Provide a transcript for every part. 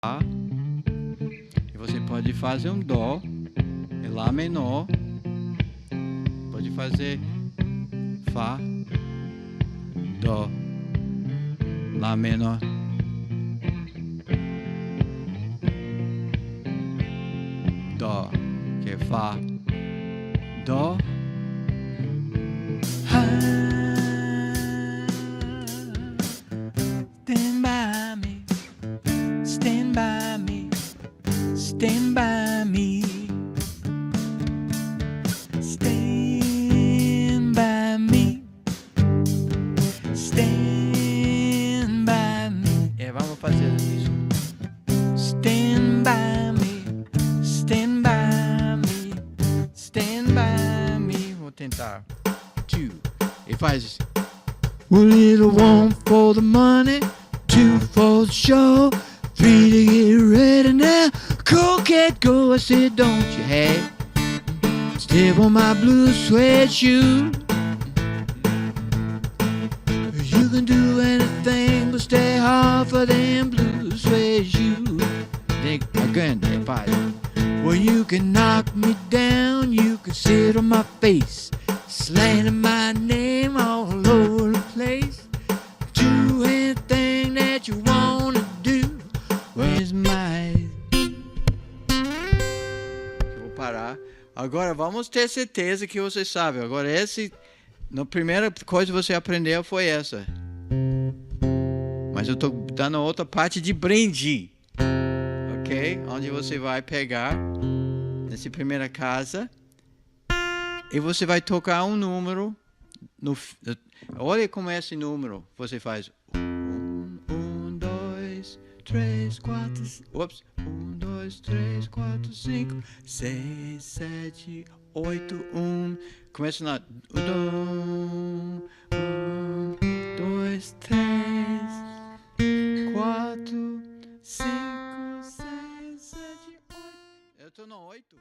Fá. E você pode fazer um Dó, Lá menor. Pode fazer Fá, Dó, Lá menor. Dó, que é Fá, Dó. Stand by me, stand by me, stand by me, stand by me, stand by me. Vamos fazer isso. Stand by me, stand by me, stand by me. Vou tentar. Two. Ele faz. A little one for the money, two for the show, three to get ready now. Cool cat go, I said, don't you have? Step on my blue suede shoe. You can do anything but stay hard for them blue suede shoes. Again, well, you can knock me down, you can sit on my face, slanting my name all over the place. Do anything that you wanna do. Where's my... Eu vou parar. Agora vamos ter certeza que você sabe. Agora a primeira coisa que você aprendeu foi essa. Mas eu tô dando outra parte de brinde. Ok? Onde você vai pegar nessa primeira casa e você vai tocar um número. Olha como é esse número. Você faz 1, 2, 3, 4. Ops. 1, 2, 3, 4, 5, 6, 7, 8, 1. Começa na 1, 2, 3, 4, 5, 6, 7, 8. Eu tô no 8.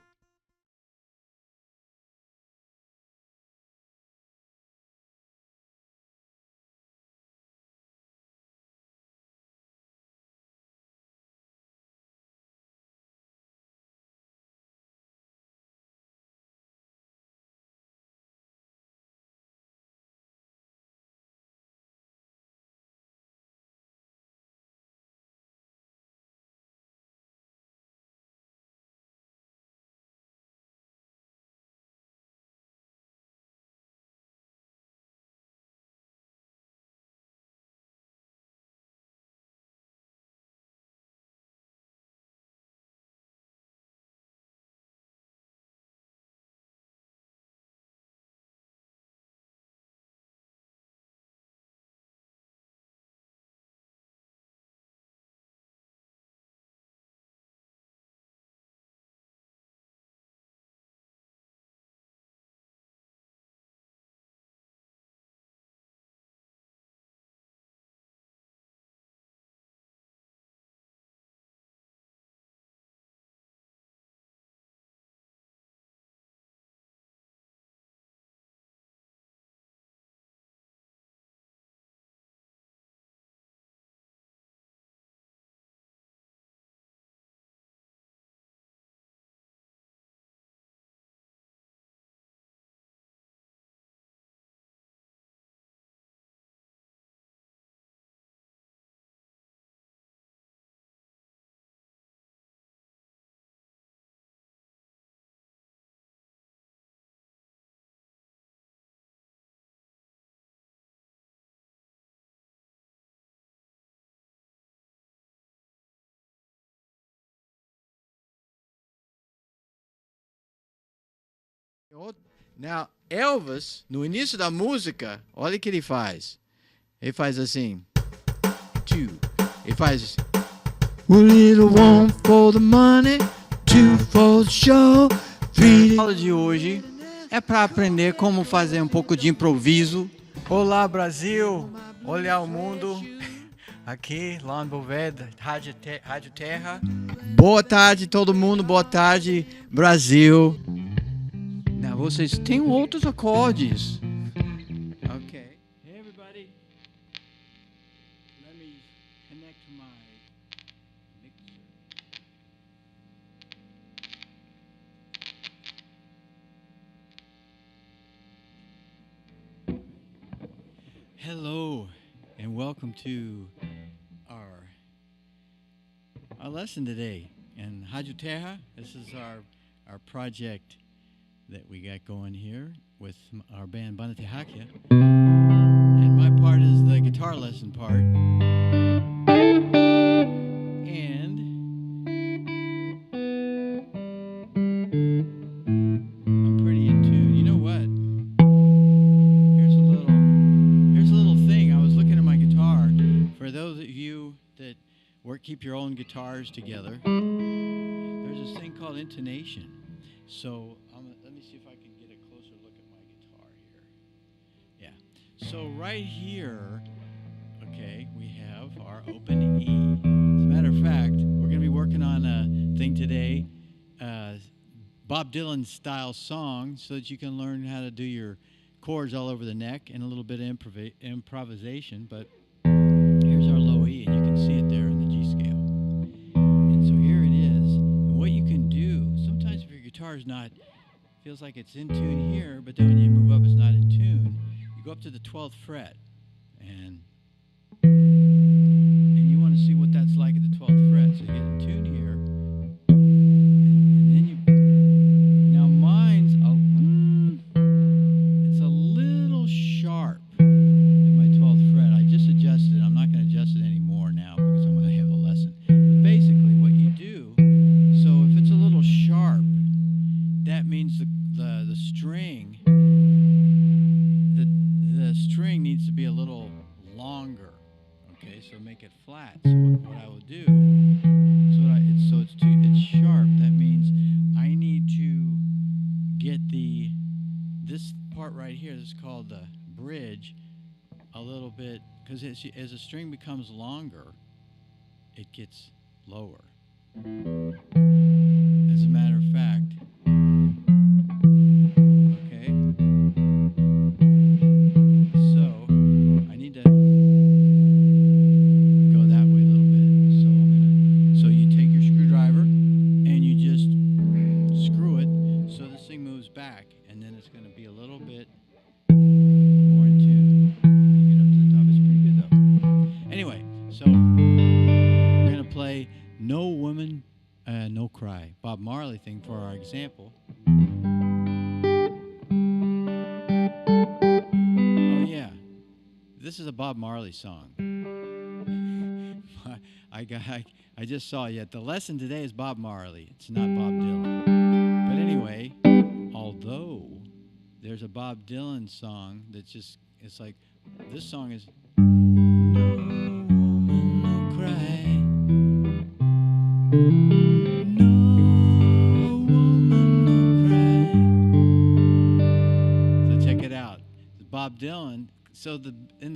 Now, Elvis, no início da música, olha o que ele faz. Ele faz assim. Ele faz. A little one for the money, two for the show, three. A aula de hoje é para aprender como fazer um pouco de improviso. Olá, Brasil! Olhar o mundo. Aqui, lá em Boveda, Rádio Terra. Boa tarde, todo mundo. Boa tarde, Brasil. Now, vocês têm outros acordes. Ok. Hey, everybody. Let me connect my mixer. Hello, and welcome to our lesson today. And Hajuteha, this is our project that we got going here with our band Banatehakya. And my part is the guitar lesson part. And I'm pretty in tune. You know what? Here's a little thing. I was looking at my guitar. For those of you that keep your own guitars together, there's this thing called intonation. So let me see if I can get a closer look at my guitar here. Yeah. So right here, okay, we have our open E. As a matter of fact, we're going to be working on a thing today, Bob Dylan style song, so that you can learn how to do your chords all over the neck and a little bit of improvisation. But here's our low E, and you can see it there in the G scale. And so here it is. And what you can do, sometimes if your guitar is not, feels like it's in tune here, but then when you move up, it's not in tune, you go up to the 12th fret, and you want to see what that's like at the 12th fret. So you get in tune here, and then you, now mine's, it's a little sharp at my 12th fret. I just adjusted it. I'm not going to adjust it anymore now because I'm going to have a lesson. But basically what you do, so if it's a little sharp, that means the string, the string needs to be a little longer. Okay, so make it flat. So what I will do, it's sharp. That means I need to get this part right here. This is called the bridge, a little bit, because as the string becomes longer, it gets lower. As a matter of fact, okay. So I need to go that way a little bit. So you take your screwdriver and you just screw it so this thing moves back, and then it's going to be a little bit more in tune. You get up to the top. It's pretty good though. Anyway, so we're going to play No Woman, No Cry, Bob Marley thing for our example. Oh yeah, this is a Bob Marley song. I just saw it. The lesson today is Bob Marley. It's not Bob Dylan. But anyway, although there's a Bob Dylan song that's just, it's like, this song is No Woman, No Cry. No woman, no cry. So check it out. Bob Dylan. So the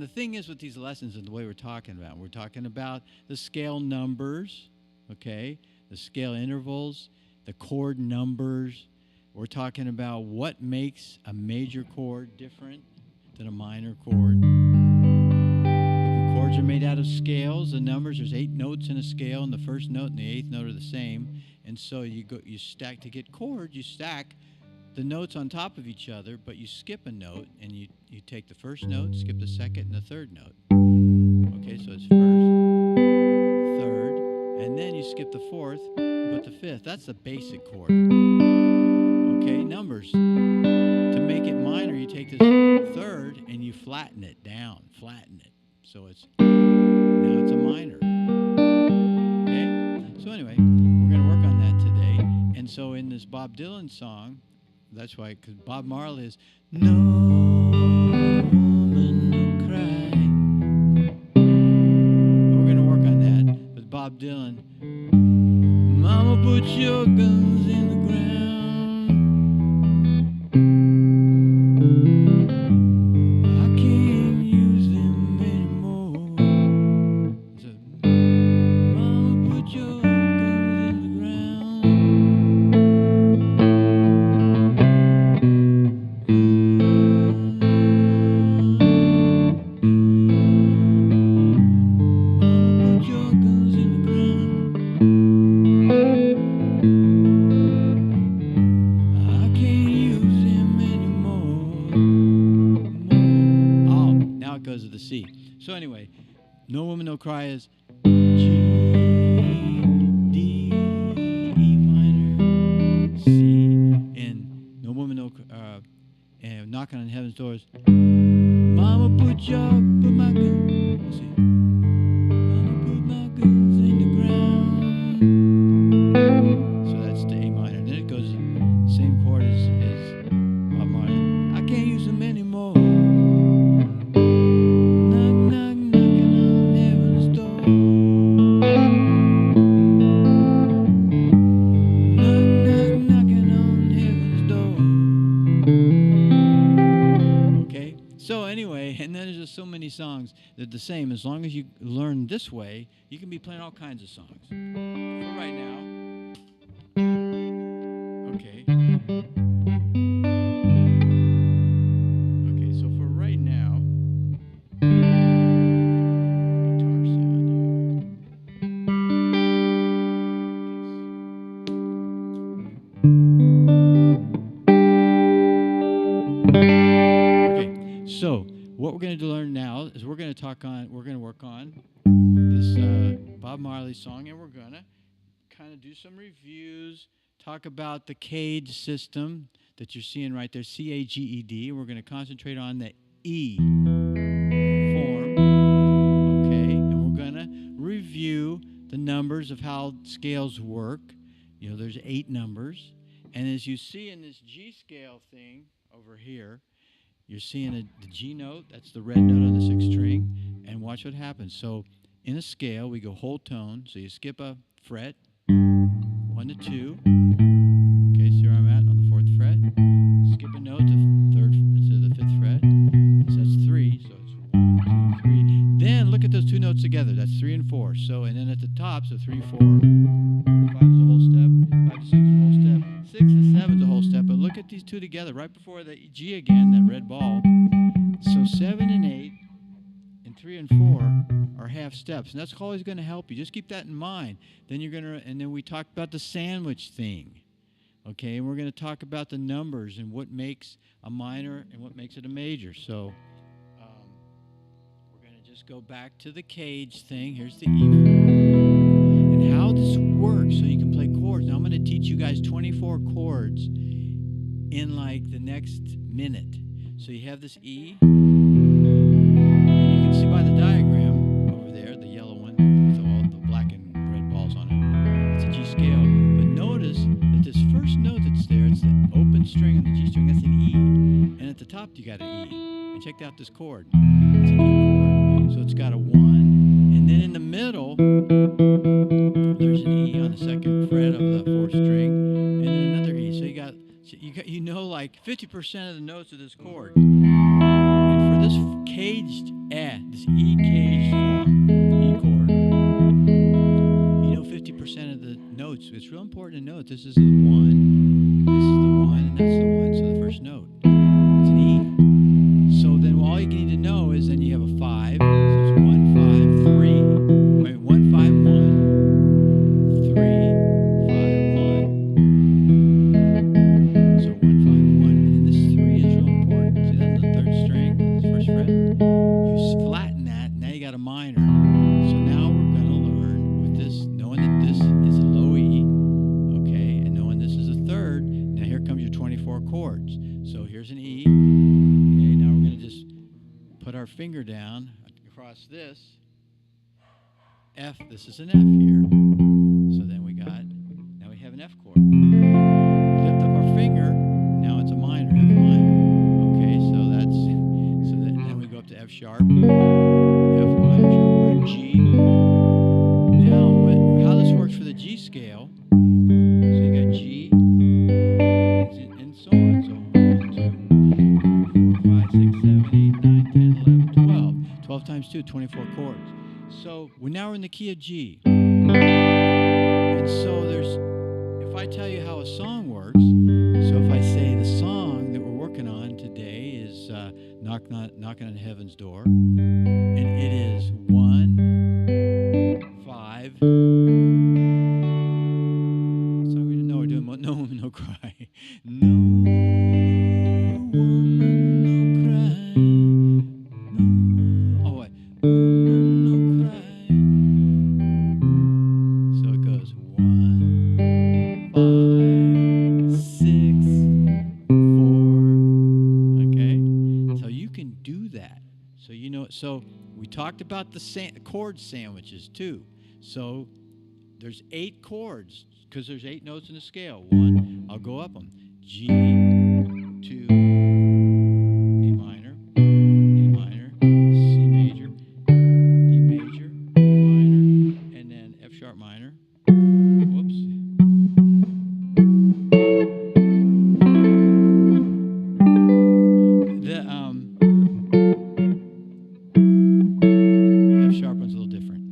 thing is with these lessons and the way we're talking about the scale numbers, okay, the scale intervals, the chord numbers. We're talking about what makes a major chord different than a minor chord. The chords are made out of scales. The numbers, there's 8 notes in a scale, and the first note and the 8th note are the same. And so you stack to get chords. You stack the notes on top of each other, but you skip a note, and you take the first note, skip the second and the third note. Okay, so it's first, third, and then you skip the fourth, and put the fifth. That's the basic chord. Okay, numbers. To make it minor, you take this third and you flatten it down, So now it's a minor. Okay, so anyway, we're going to work on that today. And so in this Bob Dylan song, that's why, because Bob Marley is No Woman, No Cry. We're going to work on that. With Bob Dylan, Mama, put your guns in the ground. I can't use them anymore. So, Mama, put your guns in the ground. Mama, put your guns in the ground. No Woman No Cry is G, D, E minor, C, and No Woman No and Knocking on Heaven's Doors. Mama put my guns, see, Mama put my guns in the ground. So that's the A minor. And then it goes same chord as Bob Marley. I can't use them anymore. Knock, knock, knocking on heaven's door. Knock, knock, knocking on heaven's door. Okay? So anyway, and then there's just so many songs that are the same. As long as you learn this way, you can be playing all kinds of songs. For right now. Okay. Okay, so for right now, guitar sound here. Okay, so what we're going to learn now is we're going to work on this Bob Marley song, and we're going to kind of do some reviews, talk about the cage system that you're seeing right there, C-A-G-E-D. We're going to concentrate on the E form, okay? And we're going to review the numbers of how scales work. You know, there's 8 numbers. And as you see in this G scale thing over here, you're seeing the G note. That's the red note on the 6th string. And watch what happens. So in a scale, we go whole tone. So you skip a fret, 1 to 2. Okay, so here I'm at on the 4th fret. Skip a note to the 5th fret. So that's 3. So it's 1, 2, 3. Then look at those 2 notes together. That's 3 and 4. So and then at the top, so 3, 4, 4 to 5 is a whole step. 5 to 6 is a whole step. 6 to 7 is a whole step. But look at these 2 together right before the G again, that red ball. So 7 and 8 and 3 and 4 are half steps, and that's always going to help you. Just keep that in mind. Then you're going to, and then we talked about the sandwich thing, okay? And we're going to talk about the numbers and what makes a minor and what makes it a major. So we're going to just go back to the cage thing. Here's the E form, and how this works, so you can play chords. Now I'm going to teach you guys 24 chords in like the next minute. So you have this E. See by the diagram over there, the yellow one with all the black and red balls on it. It's a G scale. But notice that this first note that's there, it's the open string on the G string, that's an E. And at the top you got an E. And check out this chord. It's an E chord. So it's got a 1. And then in the middle, there's an E on the 2nd fret of the 4th string. And then another E. So you know like 50% of the notes of this chord. And for this caged this E caged form, E chord, you know 50% of the notes. It's real important to note this is the 1, this is the 1, and that's the 1. So the first note, it's an E. So then all you need to know is then you have a 5. So it's 1, 5, 3. Wait, 1, 5, 1, 3, 5, 1. So 1, 5, 1, and then this 3 is real important. See that on the 3rd string, this 1st fret. You flatten that, now you got a minor. So now we're going to learn with this, knowing that this is a low E, okay, and knowing this is a 3rd. Now here comes your 24 chords. So here's an E. Okay, now we're going to just put our finger down across this. F, this is an F here. So then now we have an F chord. We lift up our finger, now it's a minor, F minor. Okay, so then we go up to F sharp, F minor sharp, G. Now, how this works for the G scale, so you got G, and so on. So 1, 2, 3, 4, 5, 6, 7, 8, 9, 10, 11, 12. 12 times 2, 24 chords. So now we're in the key of G. And so if I tell you how a song works, so if I say the song that we're working on today is Knocking on Heaven's Door, and it is 1, 5. So we didn't know we're doing No Woman No Cry. No woman no cry. No. Oh wait. Woman no talked about the chord sandwiches too. So there's 8 chords because there's 8 notes in the scale. 1, I'll go up them. G, 2, A minor, C major, D major, E minor, and then F sharp minor. Whoops. The F sharp one's a little different.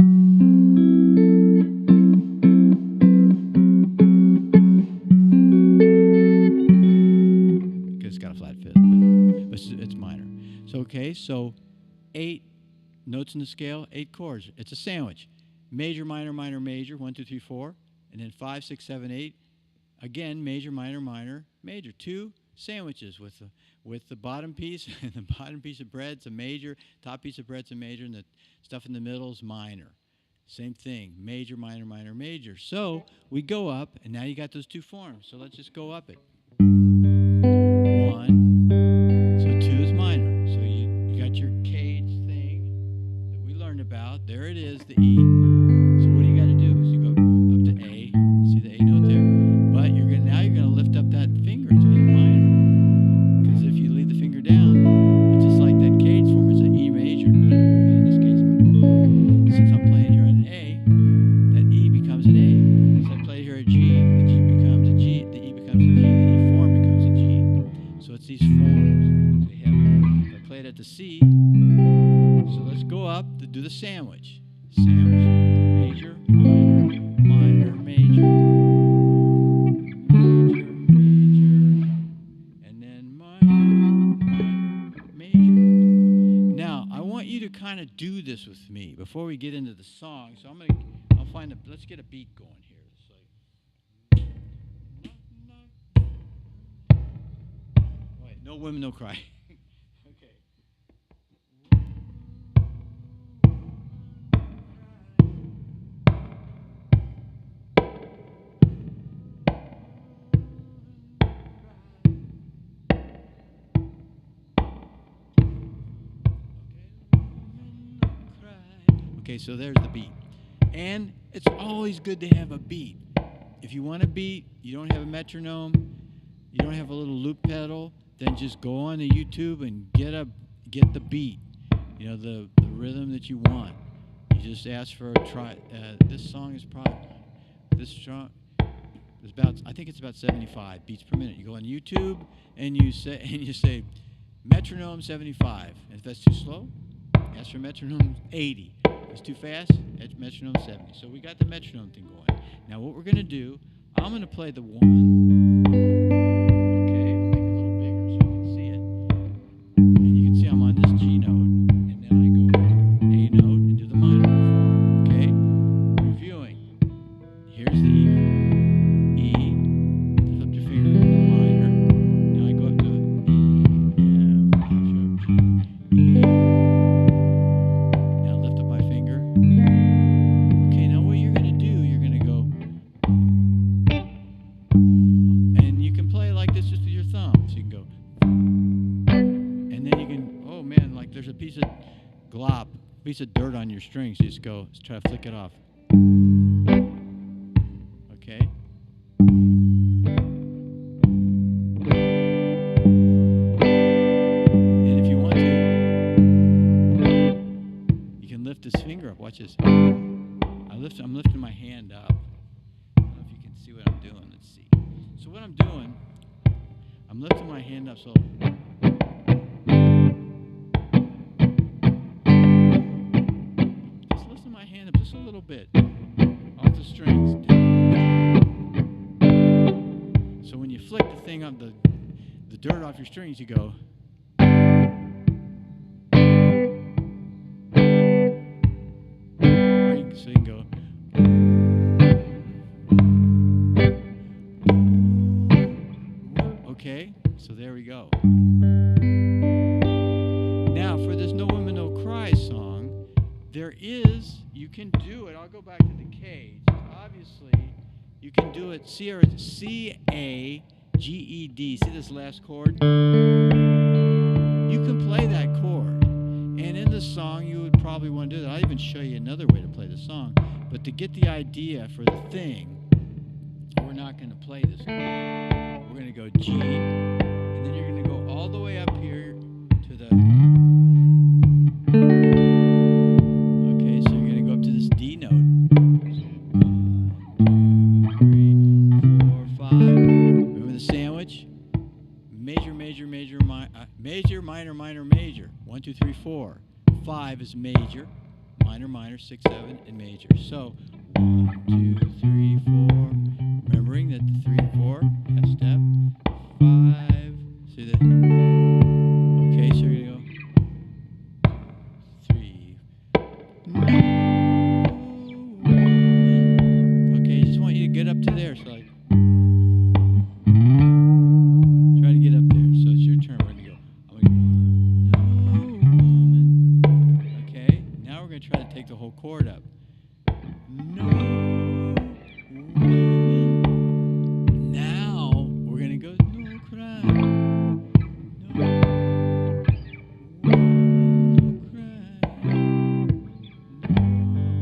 Because it's got a flat fifth, but it's minor. So okay, so 8 notes in the scale, 8 chords. It's a sandwich. Major, minor, minor, major, 1, 2, 3, 4, and then 5, 6, 7, 8. Again, major, minor, minor, major. 2 sandwiches with the bottom piece and the bottom piece of bread's a major, top piece of bread's a major, and the stuff in the middle is minor. Same thing, major, minor, minor, major. So we go up, and now you got those 2 forms. So let's just go up it. 1. So 2 is minor. So you got your cage thing that we learned about. There it is, the E. So what do you got to do is you go up to A. See the A note there? But now you're gonna lift up that finger to get a minor. Because if you leave the finger down, it's just like that cage form. It's an E major. But in this case, since I'm playing here on an A, that E becomes an A. So I play here a G, the G becomes a G, the E becomes a G, the E form becomes a G. So it's these forms. So I play it at the C. So let's go up to do the sandwich. Sandwich. Major, minor, minor, major. Major, major. And then minor, minor, major. Now, I want you to kind of do this with me before we get into the song. So let's get a beat going here. It's like, wait, no women, no cry. Okay. Okay, so there's the beat. And it's always good to have a beat. If you want a beat, you don't have a metronome, you don't have a little loop pedal, then just go on to YouTube and get the beat. You know, the rhythm that you want. You just ask for a try. This song is probably this song is I think it's about 75 beats per minute. You go on YouTube and you say metronome 75. And if that's too slow, ask for metronome 80. If it's too fast, metronome 70. So we got the metronome thing going. Now what we're gonna do, I'm gonna play the 1. Okay, I'll make it a little bigger so you can see it. And you can see I'm on this G note, and then I go A note and do the minor form. Okay? Reviewing. Here's the E. E. Lift up your finger. Minor. Now I go up to E, F, G, E. Now lift up my finger. Okay, now what you're gonna do, you're gonna go, and you can play like this just with your thumb. So you can go, and then you can, oh man, like there's a piece of dirt on your strings. You just go, let's try to flick it off. Okay. And if you want to, you can lift this finger up. Watch this. I'm lifting my hand up. I don't know if you can see what I'm doing. Let's see. So what I'm doing, I'm lifting my hand up so just lifting my hand up just a little bit off the strings. So when you flick the thing up, the dirt off your strings, you go. So you can go. Okay, so there we go. Now for this No Women No Cry song, you can do it. I'll go back to the cage. Obviously, you can do it C-A-G-E-D. See this last chord? You can play that chord. And in the song, song, you would probably want to do that. I'll even show you another way to play the song. But to get the idea for the thing, we're not going to play this chord. We're going to go G, and then you're going to go all the way up here to the... Okay, so you're going to go up to this D note. 1, 2, 3, 4, 5. Remember the sandwich? Major, major, major, major, minor, minor, major. 1, 2, 3, 4. 5 is major, minor, minor, 6, 7, and major. So 1, 2, 3, 4. Remembering that the 3 and 4 have step. 5. See that? Okay, so you're gonna go 3. Okay, I just want you to get up to there. So like, try to get up there. So it's your turn. We're gonna go. I'm gonna go. Okay, now we're gonna try to take the whole chord up. No woman. Now we're gonna go. No cry. No woman cry. No.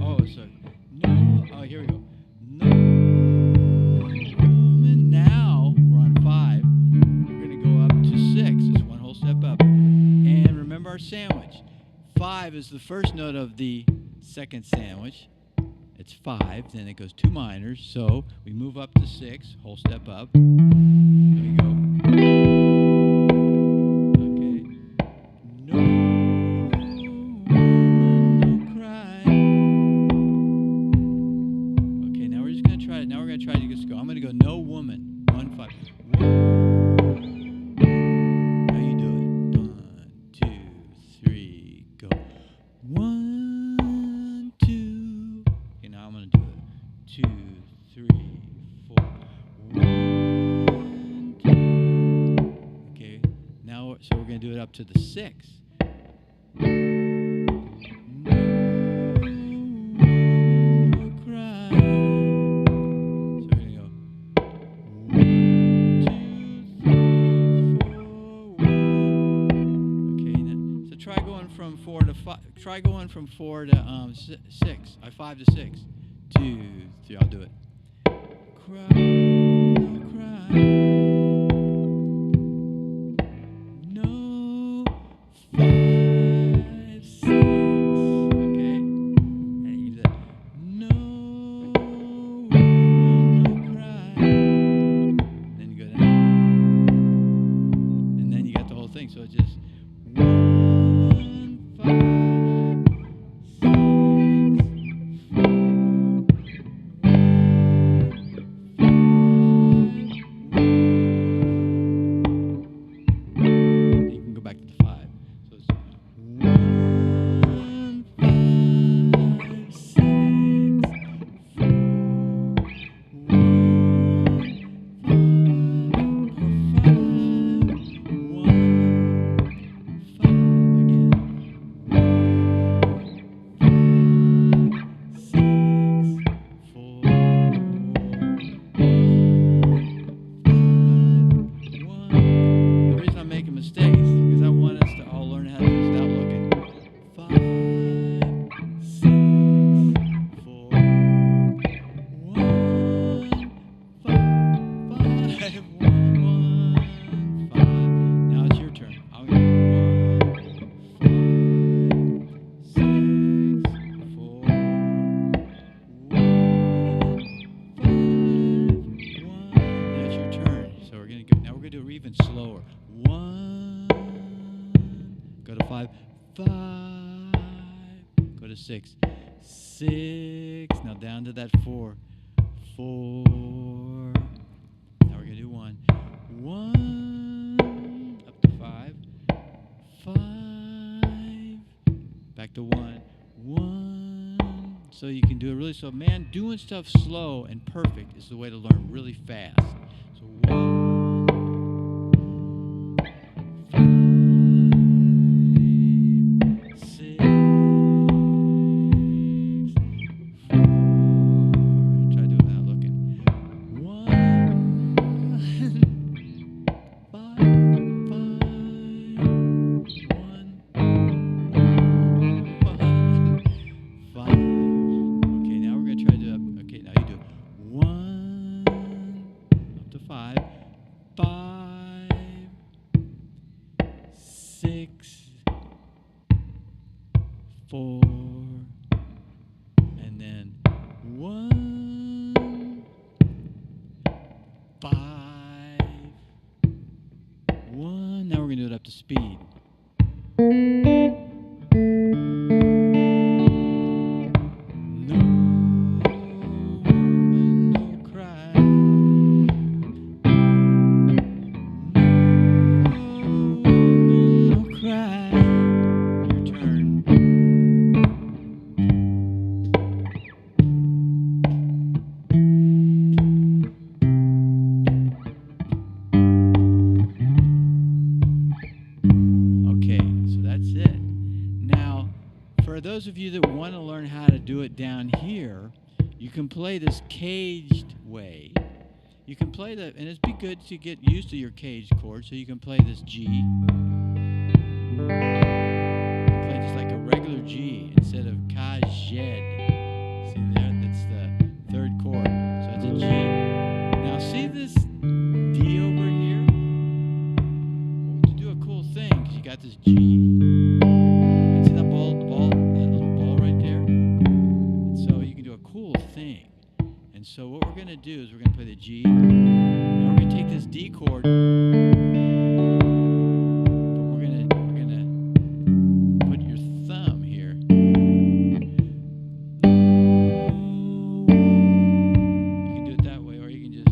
Oh, so no. Oh, here we go. No woman. Now we're on 5. We're gonna go up to 6. It's one whole step up. And remember our sandwich. 5 is the first note of the second sandwich. It's 5, then it goes 2 minors, so we move up to 6, whole step up. There we go. Okay. No woman, no cry. Okay, now we're just gonna try it. Now we're gonna try to just go. I'm gonna go no woman. 1, 5. 1. How you do it? 1, 2, 3, go. 1, 2. Okay, now I'm gonna do it. 2, 3, 4. 1, 2. Okay, now so we're gonna do it up to the 6. No cry. So we're gonna go 1, 2, 3, 4, 1. Okay, now, so try going from 4 to 5. Try going from 4 to 6. 5 to 6. 2, 3. I'll do it. Cry, no cry. No 5, 6. Okay. And you do that. No woman, no cry. Then you go down. And then you got the whole thing. So it's just 1, 5, 6, 4. You can go back to the 5. So it's 1, 5, 6, 4. 1, 5, 1, 5. Again. 1, 5, 6, 4. 1, 5, 1. The reason I'm making mistakes is because I want us to all learn how to do this without looking. 5, 6, 4. 1, 5, 1, 5. Now it's your turn. I'm going to go 1, 5, 6, 4. 1, 5, 1. Now it's your turn. So we're going to go. Now we're going to do it even slower. 1. Go to 5. 5. Go to 6. 6. Now down to that 4. 4. Now we're going to do 1. 1. Up to 5. 5. Back to 1. 1. So you can do it really slow. Man, doing stuff slow and perfect is the way to learn really fast. So 1. 5, 6, 4. Try to do it without looking. 1, 5, 5, 1, 1. 5, 5, 6, 4, and then 1, 5, 1. Now we're going to do it up to speed. For those of you that want to learn how to do it down here, you can play this caged way. You can play the, and it'd be good to get used to your caged chord, so you can play this G. You can play just like a regular G instead of kajed. See there? That's the third chord. So it's a G. Now see this D over here? Well, to do a cool thing, because you got this G. So what we're going to do is we're going to play the G. Now we're going to take this D chord, but we're going to put your thumb here. You can do it that way, or you can just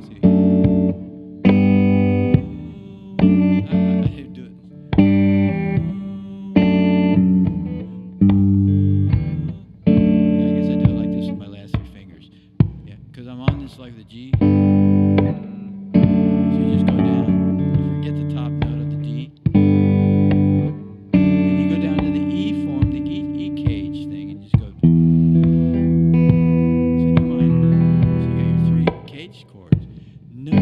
see. I do it. Like the G. So you just go down, you forget the top note of the D, and you go down to the E form, the E cage thing, and just go. So E minor. So you got your 3 cage chords. No,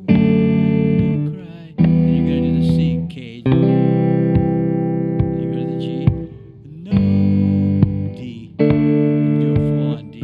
no cry. Then you're gonna do the C cage. Then you go to the G. No, D. And do a full on D.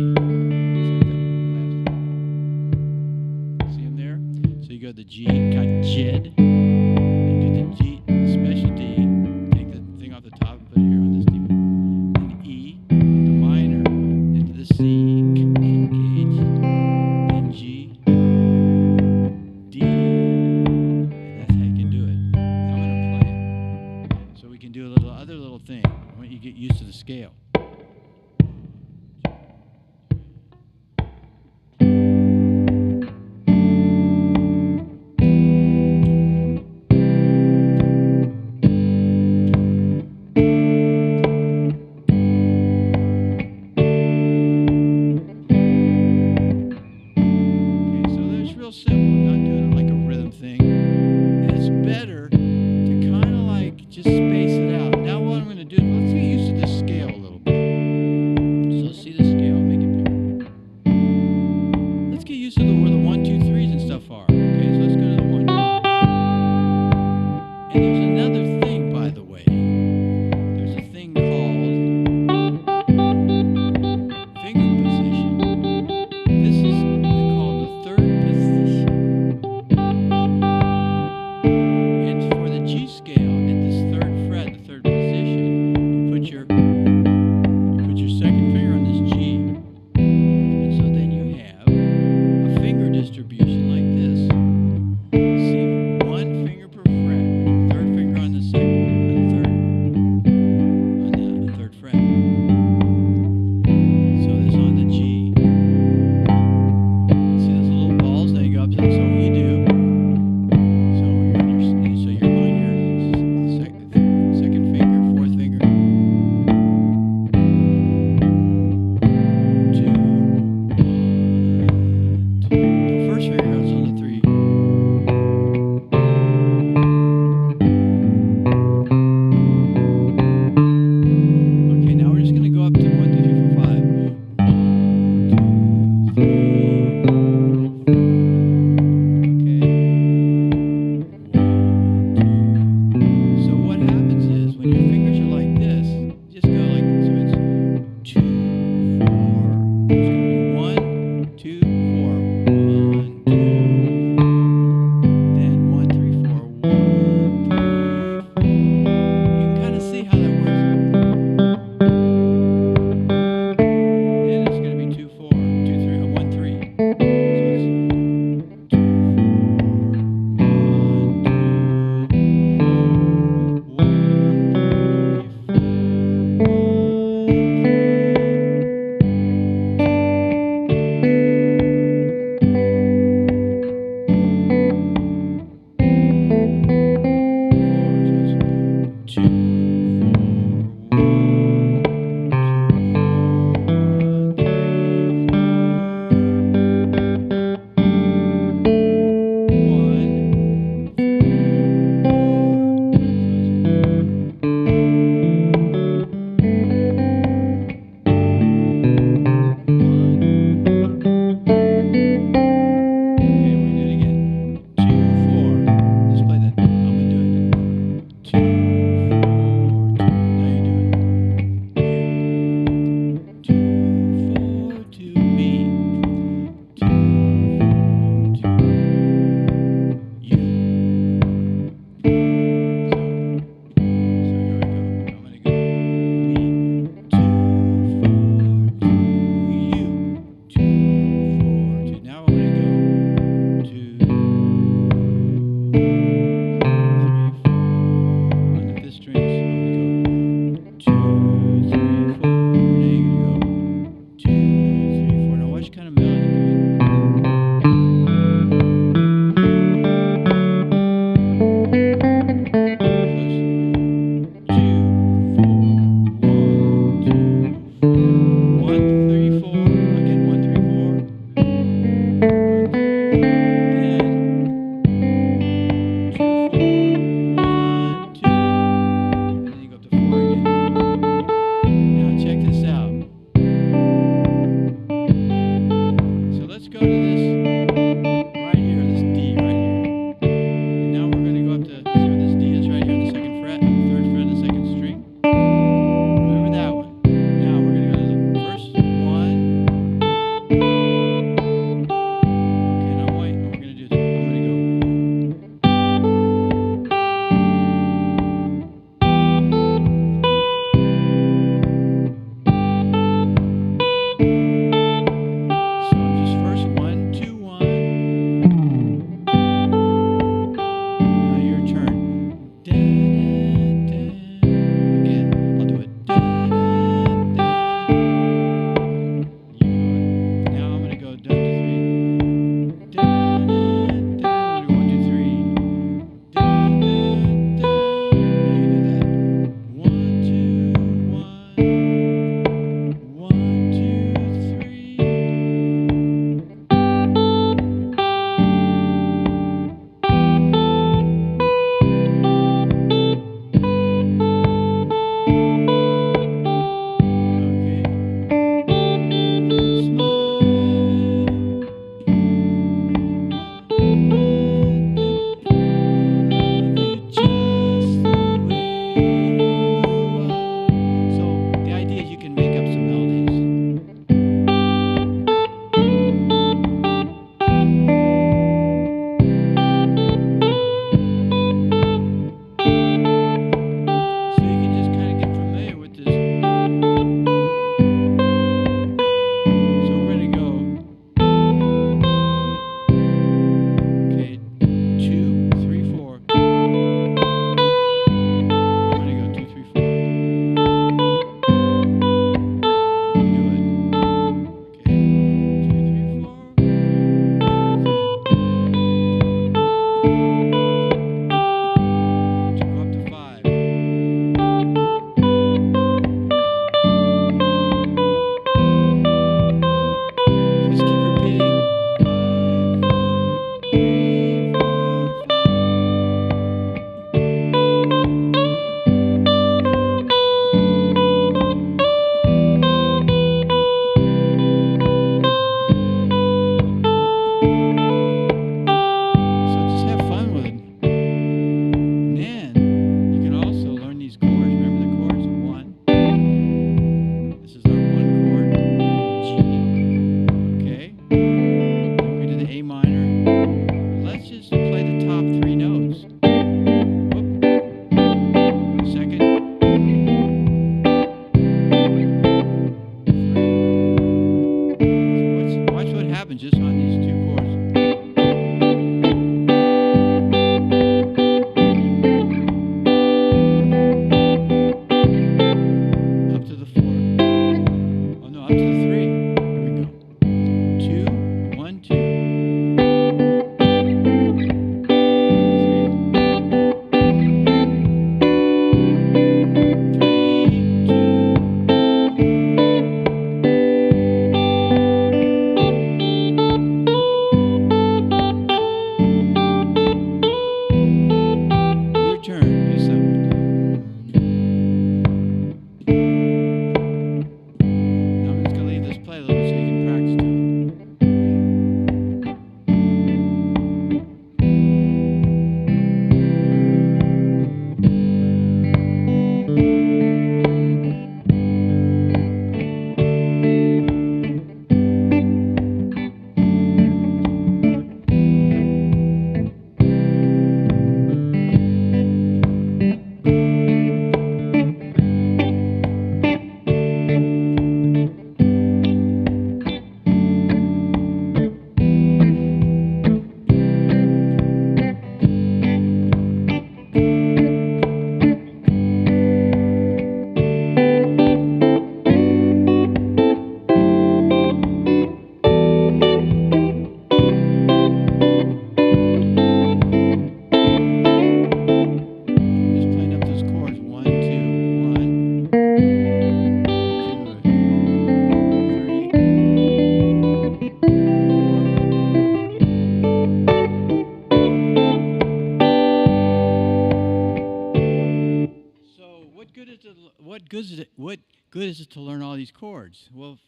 what good is it to learn all these chords? Well,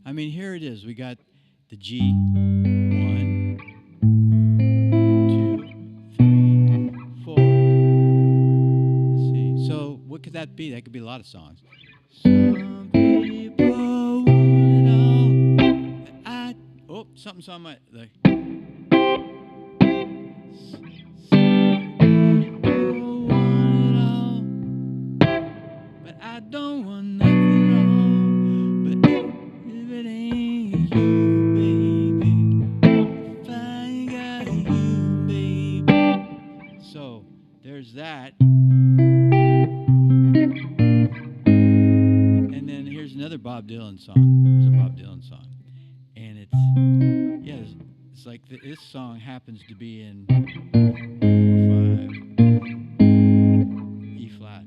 I mean, here it is. We got the G, 1, 2, 3, 4. Let's see. So what could that be? That could be a lot of songs. Some people want it all. Something's on my. I don't want nothing wrong, but if it ain't you, baby, if I ain't got you, baby. So there's that. And then here's another Bob Dylan song. There's a Bob Dylan song. And it's like this song happens to be in 4/5 E flat.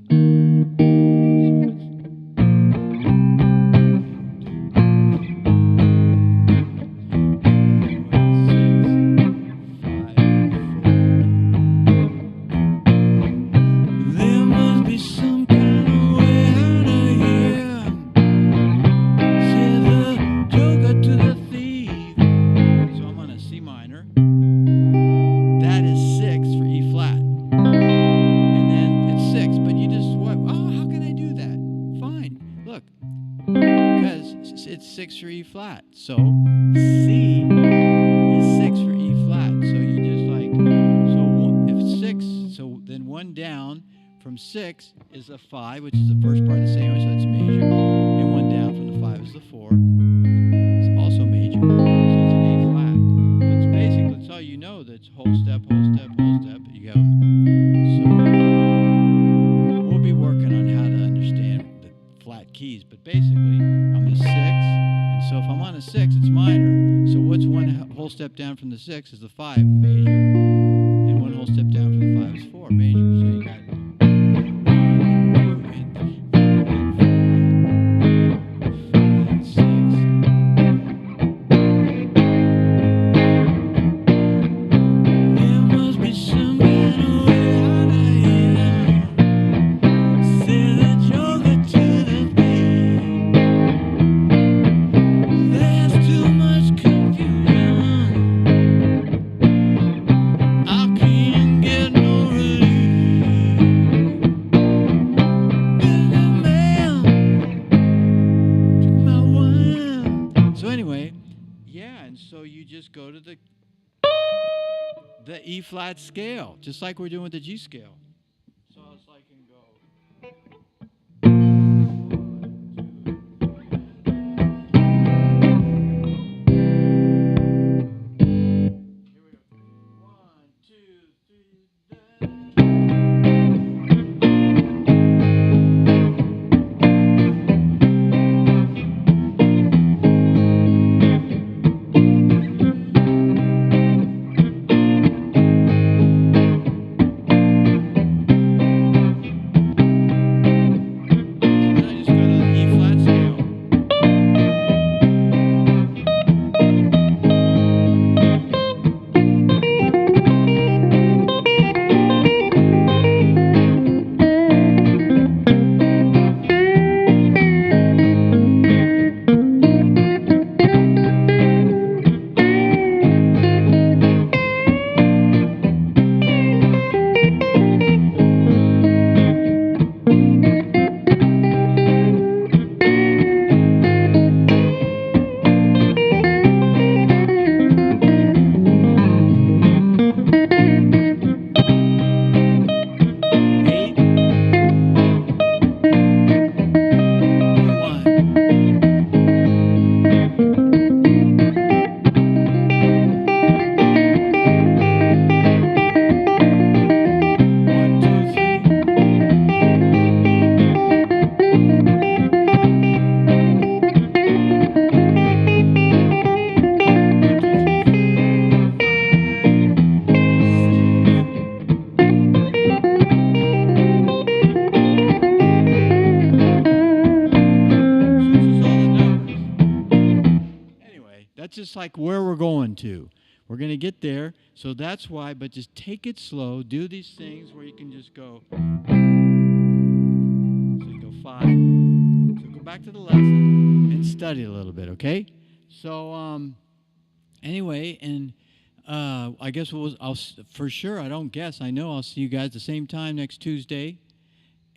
It's 6 for E flat. So C is 6 for E flat. So you just if 6, so then 1 down from 6 is a 5, which is the first part of the sandwich, so that's major. And 1 down from the 5 is the 4. It's also major. So it's an A flat. But it's basically, that's all you know, that's whole step, whole step, whole step. You go. So we'll be working on how to understand the flat keys, but basically I'm a 6. So if I'm on a 6, it's minor. So what's one whole step down from the 6 is the 5, major. And one whole step down from the 5 is 4, major. So you got 1, 2, and 5, 6. There must be some better way out of here. Say that you're good to the go to the E flat scale, just like we're doing with the G scale. So it's like you can go. Just like where we're going to. We're going to get there. So that's why, but just take it slow. Do these things where you can just go. So you go 5. back to the lesson and study a little bit, okay? So, anyway, and I guess for sure, I don't guess, I know I'll see you guys the same time next Tuesday.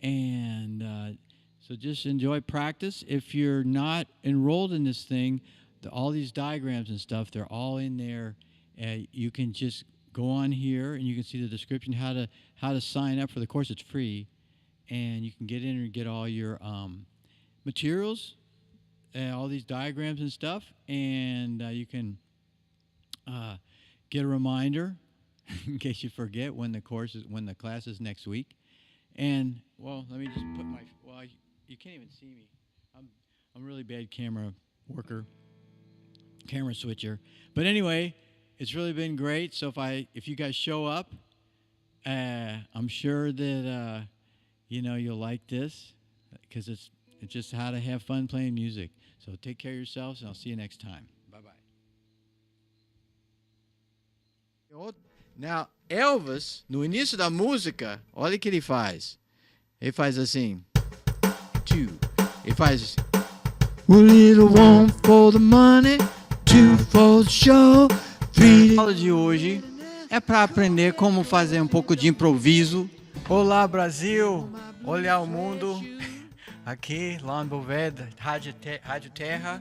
And so just enjoy practice. If you're not enrolled in this thing, all these diagrams and stuff, they're all in there. You can just go on here and you can see the description, how to sign up for the course. It's free. And you can get in and get all your materials, all these diagrams and stuff. And you can get a reminder in case you forget when the class is next week. And, well, let me just put you can't even see me. I'm a really bad camera switcher. But anyway, it's really been great. So if you guys show up, I'm sure that you'll like this, because it's just how to have fun playing music. So take care of yourselves, and I'll see you next time. Bye-bye. Now, Elvis, no início da música, olha o que ele faz. Ele faz assim. Two. Ele faz. A little one for the money, two for the show, three. A aula de hoje é para aprender como fazer um pouco de improviso. Olá, Brasil! Olhar o mundo. Aqui, lá no Boveda, Rádio Terra.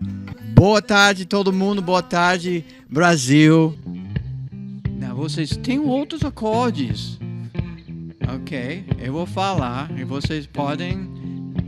Boa tarde, todo mundo. Boa tarde, Brasil. Vocês têm outros acordes. Ok, eu vou falar e vocês podem